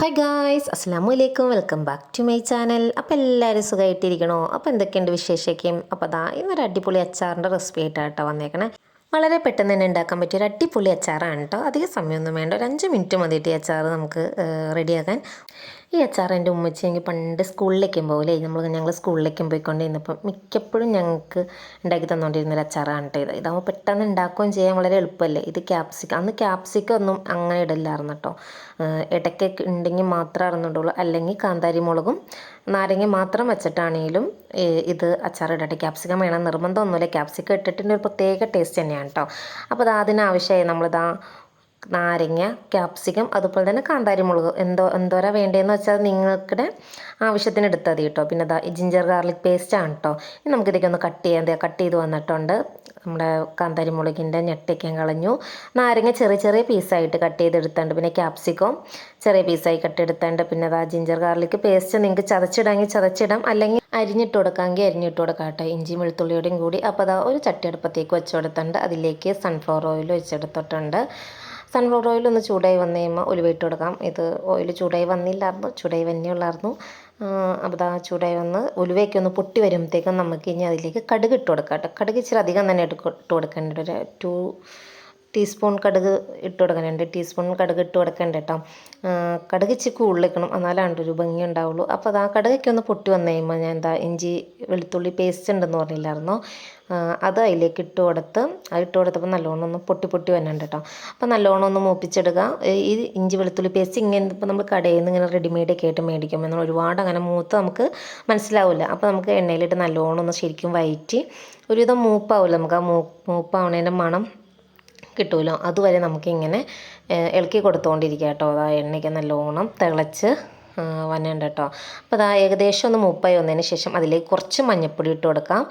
Hi guys, അസ്സലാമു അലൈക്കും. Welcome back to my channel. അപ്പോൾ എല്ലാവരും സുഖമായിട്ടിരിക്കണോ? അപ്പോൾ എന്തൊക്കെയുണ്ട് വിശേഷമൊക്കെയും? അപ്പോൾ ഇന്നൊരു അടിപൊളി അച്ചാറിൻ്റെ റെസിപ്പി ആയിട്ടാണ് വന്നേക്കണേ. വളരെ പെട്ടെന്ന് തന്നെ ഉണ്ടാക്കാൻ പറ്റിയ ഒരു അടിപൊളി അച്ചാറാണ് കേട്ടോ. അധികം സമയമൊന്നും വേണ്ട, ഒരു 5 മിനിറ്റ് മതിയിട്ട് ഈ അച്ചാർ നമുക്ക് റെഡിയാക്കാൻ. ഈ അച്ചാർ എൻ്റെ ഉമ്മച്ചി എനിക്ക് പണ്ട് സ്കൂളിലേക്കും പോകില്ലേ, ഞങ്ങൾ സ്കൂളിലേക്കും പോയിക്കൊണ്ടിരുന്നപ്പം മിക്കപ്പോഴും ഞങ്ങൾക്ക് ഉണ്ടാക്കി തന്നുകൊണ്ടിരുന്നൊരു അച്ചാറാണ് കേട്ടോ. ഇതാകുമ്പോൾ പെട്ടെന്ന് ഉണ്ടാക്കുകയും ചെയ്യാൻ വളരെ എളുപ്പമല്ലേ. ഇത് ക്യാപ്സിക്കം, അന്ന് ക്യാപ്സിക്കം ഒന്നും അങ്ങനെ ഇടില്ലായിരുന്നു കേട്ടോ. ഇടയ്ക്കൊക്കെ ഉണ്ടെങ്കിൽ മാത്രമേ അറിഞ്ഞിട്ടുള്ളൂ, അല്ലെങ്കിൽ കാന്താരി മുളകും നാരങ്ങ മാത്രം വെച്ചിട്ടാണെങ്കിലും ഇത് അച്ചാർ ഇടട്ടെ. ക്യാപ്സിക്കം വേണം നിർബന്ധമൊന്നുമില്ല, ക്യാപ്സിക്കം ഇട്ടിട്ടുണ്ട് ഒരു പ്രത്യേക ടേസ്റ്റ് തന്നെയാണ് കേട്ടോ. അപ്പോൾ അതിനാവശ്യമായി നമ്മളിതാ നാരങ്ങ, ക്യാപ്സിക്കം, അതുപോലെ തന്നെ കാന്താരി മുളക് എന്തോരാ വേണ്ടതെന്ന് വെച്ചാൽ നിങ്ങളുടെ ആവശ്യത്തിന് എടുത്താൽ മതി കേട്ടോ. പിന്നെ ഈ ജിഞ്ചർ ഗാർലിക് പേസ്റ്റാണ് കേട്ടോ. ഇനി നമുക്കിതൊക്കെ ഒന്ന് കട്ട് ചെയ്ത് വന്നിട്ടുണ്ട്. നമ്മുടെ കാന്താരി മുളകിൻ്റെ ഞെട്ടയ്ക്കാൻ കളഞ്ഞു. നാരങ്ങ ചെറിയ ചെറിയ പീസായിട്ട് കട്ട് ചെയ്തെടുത്തുണ്ട്. പിന്നെ ക്യാപ്സിക്കം ചെറിയ പീസായി കട്ട് എടുത്തുണ്ട്. പിന്നെ ജിഞ്ചർ ഗാർലിക് പേസ്റ്റ് നിങ്ങൾക്ക് ചതച്ചിടാമെങ്കിൽ ചതച്ചിടാം, അല്ലെങ്കിൽ അരിഞ്ഞിട്ട് കൊടുക്കാമെങ്കിൽ അരിഞ്ഞിട്ട് കൊടുക്കാം കേട്ടോ, ഇഞ്ചി വെളുത്തുള്ളിയോടെയും കൂടി. അപ്പോൾ ഒരു ചട്ടി അടുപ്പത്തേക്ക് വെച്ച് കൊടുത്തിട്ടുണ്ട്. അതിലേക്ക് സൺഫ്ലവർ ഓയിൽ വെച്ചെടുത്തിട്ടുണ്ട്. സൺഫ്ലവർ ഓയിൽ ഒന്ന് ചൂടായി വന്നു കഴിയുമ്പോൾ ഉലുവ ഇട്ട് കൊടുക്കാം. ഇത് ഓയിൽ ചൂടായി വന്നില്ലായിരുന്നു, ചൂടായി വന്നെയുള്ളായിരുന്നു. അപ്പോൾ ചൂടായി വന്ന് ഉലുവയൊക്കെ ഒന്ന് പൊട്ടി വരുമ്പോഴത്തേക്കും നമുക്ക് ഇനി അതിലേക്ക് കടുക് ഇട്ട് കൊടുക്കാം കേട്ടോ. കടുക് ഇച്ചിരി അധികം തന്നെ ഇട്ട് കൊടുക്കേണ്ടത്, ഒരു 2 ടീസ്പൂൺ കടുക് ഇട്ട് കൊടുക്കണം. 2 ടീസ്പൂൺ കടുക് ഇട്ട് കൊടുക്കേണ്ട കേട്ടോ. കടുക് ഇച്ചിരി കൂടുതലിക്കണം, എന്നാലാണ് ഒരു ഭംഗി ഉണ്ടാവുള്ളൂ. അപ്പോൾ കടുകൊക്കെ ഒന്ന് പൊട്ടി വന്നു കഴിയുമ്പോൾ ഞാൻ ഇഞ്ചി വെളുത്തുള്ളി പേസ്റ്റ് ഉണ്ടെന്ന് പറഞ്ഞില്ലായിരുന്നോ, അത് അതിലേക്ക് ഇട്ട് കൊടുത്തപ്പോൾ നല്ലോണം ഒന്ന് പൊട്ടി വന്നുണ്ട് കേട്ടോ. അപ്പോൾ നല്ലോണം ഒന്ന് മൂപ്പിച്ചെടുക്കുക. ഈ ഇഞ്ചി വെളുത്തുള്ളി പേസ്റ്റ് ഇങ്ങനെ ഇപ്പോൾ നമ്മൾ കടയിൽ നിന്ന് ഇങ്ങനെ റെഡിമെയ്ഡൊക്കെ ആയിട്ട് മേടിക്കുമ്പോൾ എന്നാൽ ഒരുപാട് അങ്ങനെ മൂത്ത് നമുക്ക് മനസ്സിലാവില്ല. അപ്പോൾ നമുക്ക് എണ്ണയിലിട്ട് നല്ലോണം ഒന്ന് ശരിക്കും വഴറ്റി ഒരുവിധം മൂപ്പാവില്ല, നമുക്ക് ആ മൂപ്പാവണേൻ്റെ മണം കിട്ടുമല്ലോ, അതുവരെ നമുക്കിങ്ങനെ ഇളക്കി കൊടുത്തുകൊണ്ടിരിക്കുക കേട്ടോ. എണ്ണയ്ക്ക് നല്ലോണം തിളച്ച് വന്നുണ്ട് കേട്ടോ. അപ്പോൾ ഏകദേശം ഒന്ന് മൂപ്പായി വന്നതിന് ശേഷം അതിലേക്ക് കുറച്ച് മഞ്ഞൾപ്പൊടി ഇട്ട് കൊടുക്കാം.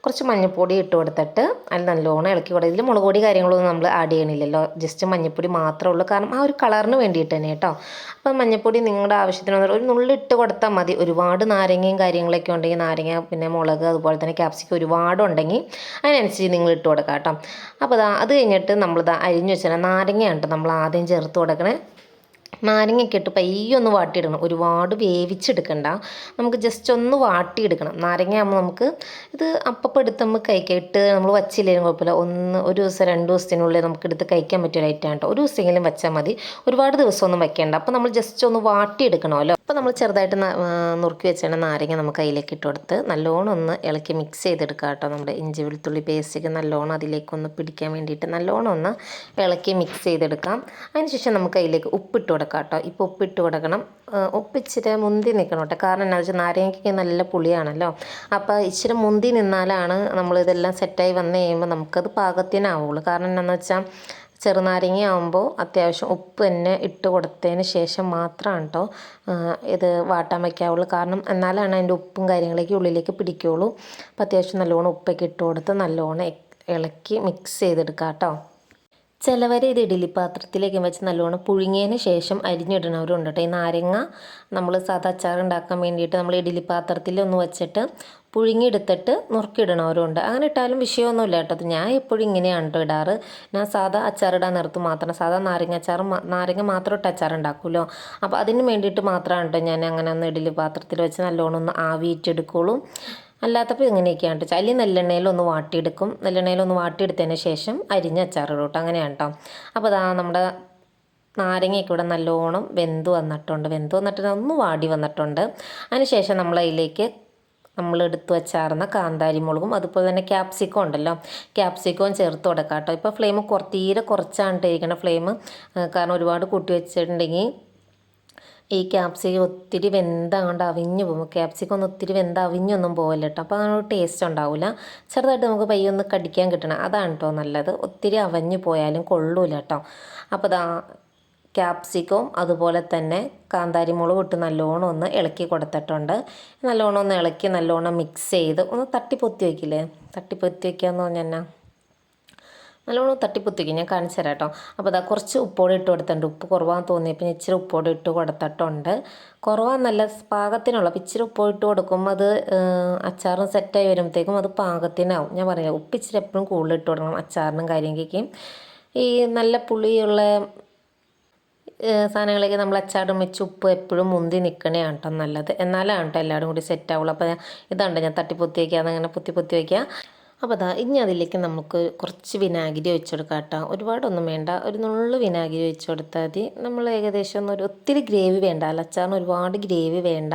കുറച്ച് മഞ്ഞൾപ്പൊടി ഇട്ട് കൊടുത്തിട്ട് അതിൽ നല്ലോണം ഇളക്കി കൊടുക്കുക. ഇതിൽ മുളക് പൊടി കാര്യങ്ങളൊന്നും നമ്മൾ ആഡ് ചെയ്യണില്ലല്ലോ, ജസ്റ്റ് മഞ്ഞൾപ്പൊടി മാത്രമേ ഉള്ളൂ, കാരണം ആ ഒരു കളറിന് വേണ്ടിയിട്ട് തന്നെ കേട്ടോ. അപ്പം മഞ്ഞൾപ്പൊടി നിങ്ങളുടെ ആവശ്യത്തിന് ഒരു നുള്ളിട്ട് കൊടുത്താൽ മതി. ഒരുപാട് നാരങ്ങയും കാര്യങ്ങളൊക്കെ ഉണ്ടെങ്കിൽ നാരങ്ങ, പിന്നെ മുളക്, അതുപോലെ തന്നെ ക്യാപ്സിക്കം ഒരുപാടുണ്ടെങ്കിൽ അതിനനുസരിച്ച് നിങ്ങൾ ഇട്ട് കൊടുക്കാം കേട്ടോ. അപ്പോൾ അത് കഴിഞ്ഞിട്ട് നമ്മൾ അരിഞ്ഞു വെച്ചാൽ നാരങ്ങയാണ് കേട്ടോ നമ്മൾ ആദ്യം ചേർത്ത് കൊടുക്കണേ. നാരങ്ങയൊക്കെ ഇട്ട് പയ്യെ ഒന്ന് വാട്ടിയെടുക്കണം, ഒരുപാട് വേവിച്ചെടുക്കണ്ട, നമുക്ക് ജസ്റ്റ് ഒന്ന് വാട്ടിയെടുക്കണം. നാരങ്ങയാകുമ്പോൾ നമുക്ക് ഇത് അപ്പം എടുത്ത് നമുക്ക് കഴിക്കിട്ട് നമ്മൾ വച്ചില്ലെങ്കിലും കുഴപ്പമില്ല, ഒരു ദിവസം 2 ദിവസത്തിനുള്ളിൽ നമുക്ക് എടുത്ത് കഴിക്കാൻ പറ്റിയ ഒരു ഐറ്റം കേട്ടോ. ഒരു ദിവസമെങ്കിലും വെച്ചാൽ മതി, ഒരുപാട് ദിവസമൊന്നും വെക്കേണ്ട. അപ്പോൾ നമ്മൾ ജസ്റ്റ് ഒന്ന് വാട്ടിയെടുക്കണമല്ലോ. അപ്പോൾ നമ്മൾ ചെറുതായിട്ട് നുറുക്കി വെച്ചാൽ നാരങ്ങ നമുക്ക് അതിലേക്ക് ഇട്ട് കൊടുത്ത് നല്ലോണം ഒന്ന് ഇളക്കി മിക്സ് ചെയ്തെടുക്കുക കേട്ടോ. നമ്മുടെ ഇഞ്ചി വെളുത്തുള്ളി പേസ്റ്റൊക്കെ നല്ലോണം അതിലേക്കൊന്ന് പിടിക്കാൻ വേണ്ടിയിട്ട് നല്ലോണം ഒന്ന് ഇളക്കി മിക്സ് ചെയ്തെടുക്കാം. അതിനുശേഷം നമുക്ക് അതിലേക്ക് ഉപ്പിട്ട് കൊടുക്കാം കേട്ടോ. ഇപ്പോൾ ഉപ്പിട്ട് കൊടുക്കണം. ഉപ്പിച്ചിരി മുന്തി നിൽക്കണം കേട്ടോ, കാരണം എന്താണെന്ന് വെച്ചാൽ നാരങ്ങയ്ക്ക് നല്ല പുളിയാണല്ലോ. അപ്പോൾ ഇച്ചിരി മുന്തി നിന്നാലാണ് നമ്മളിതെല്ലാം സെറ്റായി വന്നു കഴിയുമ്പോൾ നമുക്കത് പാകത്തിനാവുള്ളൂ. കാരണം എന്താണെന്ന് വെച്ചാൽ ചെറുനാരങ്ങ ആകുമ്പോൾ അത്യാവശ്യം ഉപ്പ് തന്നെ ഇട്ട് കൊടുത്തതിന് ശേഷം മാത്രമാണ് കേട്ടോ ഇത് വാട്ടാൻ വയ്ക്കാവുള്ളൂ. കാരണം എന്നാലാണ് അതിൻ്റെ ഉപ്പും കാര്യങ്ങളൊക്കെ ഉള്ളിലേക്ക് പിടിക്കുകയുള്ളൂ. അപ്പോൾ അത്യാവശ്യം നല്ലോണം ഉപ്പൊക്കെ ഇട്ട് കൊടുത്ത് നല്ലോണം ഇളക്കി മിക്സ് ചെയ്തെടുക്കാം കേട്ടോ. ചിലവർ ഇത് ഇഡ്ഡലി പാത്രത്തിലേക്ക് വെച്ച് നല്ലോണം പുഴുങ്ങിയതിന് ശേഷം അരിഞ്ഞിടണവരുണ്ട് കേട്ടോ. ഈ നാരങ്ങ നമ്മൾ സാധാ അച്ചാർ ഉണ്ടാക്കാൻ വേണ്ടിയിട്ട് നമ്മൾ ഇഡ്ഡലി പാത്രത്തിൽ ഒന്ന് വെച്ചിട്ട് പുഴുങ്ങിയെടുത്തിട്ട് നുറുക്കിയിടണവരുണ്ട്. അങ്ങനെ ഇട്ടാലും വിഷയമൊന്നുമില്ല കേട്ടോ. ഞാൻ എപ്പോഴും ഇങ്ങനെയാണ് കേട്ടോ ഇടാറ്. ഞാൻ സാധാ അച്ചാറിടാൻ നേരത്ത് മാത്രം, സാധാ നാരങ്ങ മാത്രം ഇട്ട് അച്ചാർ ഉണ്ടാക്കുമല്ലോ, അപ്പോൾ അതിന് വേണ്ടിയിട്ട് മാത്രമാണ് കേട്ടോ ഞാൻ അങ്ങനെ ഒന്ന് ഇഡ്ഡലി പാത്രത്തിൽ വെച്ച് നല്ലോണം ഒന്ന് ആവിയിട്ടെടുക്കുള്ളൂ. അല്ലാത്തപ്പോൾ ഇങ്ങനെയൊക്കെയാണ് കേട്ടോ. അല്ലെങ്കിൽ നെല്ലെണ്ണയിലൊന്ന് വാട്ടിയെടുത്തതിന് ശേഷം അരിഞ്ഞ് അച്ചാറിടും കേട്ടോ. അങ്ങനെയാണ് കേട്ടോ. അപ്പോൾ നമ്മുടെ നാരങ്ങയൊക്കെ ഇവിടെ നല്ലോണം വെന്ത് വന്നിട്ട് ഒന്ന് വാടി വന്നിട്ടുണ്ട്. അതിനുശേഷം നമ്മൾ അതിലേക്ക് നമ്മൾ എടുത്ത് വെച്ചാർന്ന കാന്താരി മുളകും അതുപോലെ തന്നെ ക്യാപ്സിക്കം ഉണ്ടല്ലോ, ക്യാപ്സിക്കവും ചേർത്ത് കൊടുക്കാം കേട്ടോ. ഇപ്പോൾ ഫ്ലെയിം തീരെ കുറച്ചാണ് ഇരിക്കണം ഫ്ലെയിം, കാരണം ഒരുപാട് കൂട്ടി വെച്ചിട്ടുണ്ടെങ്കിൽ ഈ ക്യാപ്സിക്കം ഒത്തിരി വെന്തങ്ങോട്ട് അവിഞ്ഞു പോകും. ക്യാപ്സിക്കം ഒന്ന് ഒത്തിരി അവിഞ്ഞൊന്നും പോകല്ല കേട്ടോ, അപ്പോൾ അങ്ങനെ ടേസ്റ്റ് ഉണ്ടാവില്ല. ചെറുതായിട്ട് നമുക്ക് പയ്യൊന്ന് കടിക്കാൻ കിട്ടണം, അതാണ് കേട്ടോ നല്ലത്. ഒത്തിരി അവഞ്ഞു പോയാലും കൊള്ളൂല കേട്ടോ. അപ്പോൾ ക്യാപ്സിക്കവും അതുപോലെ തന്നെ കാന്താരി മുളകും ഇട്ട് നല്ലോണം ഒന്ന് ഇളക്കി കൊടുത്തിട്ടുണ്ട്. നല്ലോണം ഒന്ന് ഇളക്കി നല്ലോണം മിക്സ് ചെയ്ത് ഒന്ന് തട്ടിപ്പൊത്തി വയ്ക്കില്ലേ, തട്ടിപ്പൊത്തി വയ്ക്കാമെന്ന് പറഞ്ഞാൽ നല്ലോണം തട്ടിപ്പൊത്തിക്കും, ഞാൻ കാണിച്ചു തരാം കേട്ടോ. അപ്പോൾ കുറച്ച് ഉപ്പോടെ ഇട്ട് കൊടുത്തിട്ടുണ്ട്. ഉപ്പ് കുറവാന്ന് തോന്നിയപ്പോൾ ഇച്ചിരി ഉപ്പോടെ ഇട്ട് കൊടുത്തിട്ടുണ്ട്. കുറവാന്നല്ല, പാകത്തിനുള്ള ഇച്ചിരി ഉപ്പ് ഇട്ട് കൊടുക്കുമ്പോൾ അത് അച്ചാറും സെറ്റായി വരുമ്പോഴത്തേക്കും അത് പാകത്തിനാവും. ഞാൻ പറയാം, ഉപ്പ് ഇച്ചിരി എപ്പോഴും കൂടുതൽ ഇട്ട് കൊടുക്കണം അച്ചാറിനും കാര്യങ്ങൾക്കും. ഈ നല്ല പുളിയുള്ള സാധനങ്ങളൊക്കെ നമ്മൾ അച്ചാറും വെച്ച് ഉപ്പ് എപ്പോഴും മുന്തി നിൽക്കണേ കേട്ടോ നല്ലത്. എന്നാലാണ് കേട്ടോ എല്ലാവരും കൂടി സെറ്റ് ആവുള്ളൂ. അപ്പോൾ ഇതാണ്ട് ഞാൻ തട്ടിപ്പൊത്തി വയ്ക്കുക, അതങ്ങനെ പൊത്തി പൊത്തി വയ്ക്കുക. അപ്പോൾ അതാ ഇനി അതിലേക്ക് നമുക്ക് കുറച്ച് വിനാഗിരി ഒഴിച്ച് കൊടുക്കാം കേട്ടോ. ഒരുപാടൊന്നും വേണ്ട, ഒരു നുള്ളു വിനാഗിരി ഒഴിച്ച് കൊടുത്താൽ മതി. നമ്മൾ ഏകദേശം ഒത്തിരി ഗ്രേവി വേണ്ട, അച്ചാറിന് ഒരുപാട് ഗ്രേവി വേണ്ട.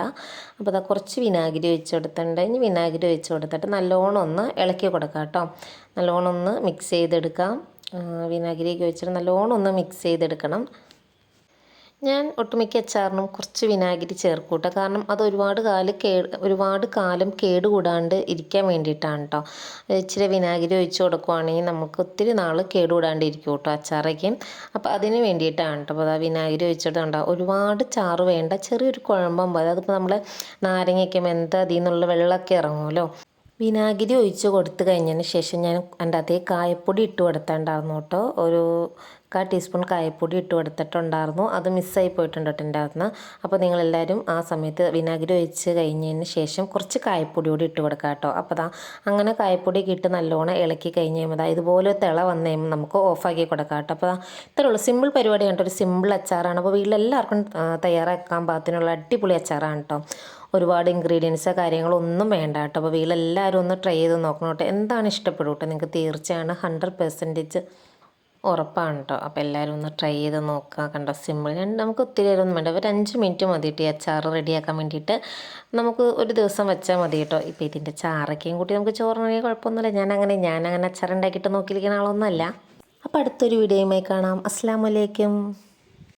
അപ്പോൾ അതാ കുറച്ച് വിനാഗിരി ഒഴിച്ച് കൊടുത്തിട്ടുണ്ട്. ഇനി വിനാഗിരി ഒഴിച്ച് കൊടുത്തിട്ട് നല്ലോണം ഒന്ന് ഇളക്കി കൊടുക്കാം കേട്ടോ. നല്ലോണം ഒന്ന് മിക്സ് ചെയ്തെടുക്കാം. വിനാഗിരിയൊക്കെ ഒഴിച്ചിട്ട് നല്ലോണം ഒന്ന് മിക്സ് ചെയ്തെടുക്കണം. ഞാൻ ഒട്ടുമിക്ക അച്ചാറിനും കുറച്ച് വിനാഗിരി ചേർക്കൂട്ടോ, കാരണം അത് ഒരുപാട് കാലം കേടുകൂടാണ്ട് ഇരിക്കാൻ വേണ്ടിയിട്ടാണ് കേട്ടോ. ഇച്ചിരി വിനാഗിരി ഒഴിച്ച് കൊടുക്കുവാണെങ്കിൽ നമുക്ക് ഒത്തിരി നാൾ കേടുകൂടാണ്ട് ഇരിക്കും കേട്ടോ അച്ചാറൊക്കെ. അപ്പോൾ അതിന് വേണ്ടിയിട്ടാണ് കേട്ടോ. അപ്പോൾ വിനാഗിരി ഒഴിച്ചിട്ടുണ്ടോ, ഒരുപാട് ചാറ് വേണ്ട, ചെറിയൊരു കുഴമ്പം പോലെ. അതിപ്പോൾ നമ്മൾ നാരങ്ങയൊക്കെ അതിൽ നിന്നുള്ള വെള്ളമൊക്കെ ഇറങ്ങുമല്ലോ. വിനാഗിരി ഒഴിച്ച് കൊടുത്തു കഴിഞ്ഞതിന് ശേഷം ഞാൻ എൻ്റെ അതേ കായപ്പൊടി ഇട്ട് കൊടുത്തിട്ടുണ്ടായിരുന്നു കേട്ടോ. ഒരു 1/4 ടീസ്പൂൺ കായപ്പൊടി ഇട്ട് കൊടുത്തിട്ടുണ്ടായിരുന്നു. അത് മിസ്സായി പോയിട്ടുണ്ട് കേട്ടോ എൻ്റെ അകത്തുനിന്ന്. അപ്പോൾ നിങ്ങളെല്ലാവരും ആ സമയത്ത് വിനാഗിരി ഒഴിച്ച് കഴിഞ്ഞതിന് ശേഷം കുറച്ച് കായപ്പൊടി കൂടി ഇട്ട് കൊടുക്കുക കേട്ടോ. അപ്പോൾ അങ്ങനെ കായപ്പൊടിയൊക്കെ ഇട്ട് നല്ലോണം ഇളക്കി കഴിഞ്ഞ് കഴിയുമ്പോൾ ഇതുപോലെ തിള വന്നു കഴിയുമ്പോൾ നമുക്ക് ഓഫാക്കി കൊടുക്കാം കേട്ടോ. അപ്പോൾ ഇത്രയേ ഉള്ളൂ, സിമ്പിൾ പരിപാടിയാണ് കേട്ടോ. ഒരു സിമ്പിൾ അച്ചാറാണ്. അപ്പോൾ വീട്ടിലെല്ലാവർക്കും തയ്യാറാക്കാൻ പാകത്തിനുള്ള അടിപൊളി അച്ചാറാണ് കേട്ടോ. ഒരുപാട് ഇൻഗ്രീഡിയൻസോ കാര്യങ്ങളോ ഒന്നും വേണ്ട കേട്ടോ. അപ്പോൾ വീട്ടിലെല്ലാവരും ഒന്ന് ട്രൈ ചെയ്ത് നോക്കണം കേട്ടോ. എന്താണ് ഇഷ്ടപ്പെടും കേട്ടോ, നിങ്ങൾക്ക് തീർച്ചയാണ് 100% ഉറപ്പാണ് കേട്ടോ. അപ്പോൾ എല്ലാവരും ഒന്ന് ട്രൈ ചെയ്ത് നോക്കുക. കണ്ടോ, സിമ്പിൾ. നമുക്ക് ഒത്തിരി നേരമൊന്നും വേണ്ട, ഒരു 5 മിനിറ്റ് മതി കേട്ടോ ഈ അച്ചാർ റെഡിയാക്കാൻ വേണ്ടിയിട്ട്. നമുക്ക് ഒരു ദിവസം വെച്ചാൽ മതി കേട്ടോ. ഇപ്പോൾ ഇതിൻ്റെ ചാറൊക്കെയും കൂട്ടി നമുക്ക് ചോറിനാണെങ്കിൽ കുഴപ്പമൊന്നുമില്ല. ഞാനങ്ങനെ അച്ചാർ ഉണ്ടാക്കിയിട്ട് നോക്കിയിരിക്കുന്ന ആളൊന്നുമല്ല. അപ്പോൾ അടുത്തൊരു വീഡിയോയുമായി കാണാം. അസ്സലാമു അലൈക്കും.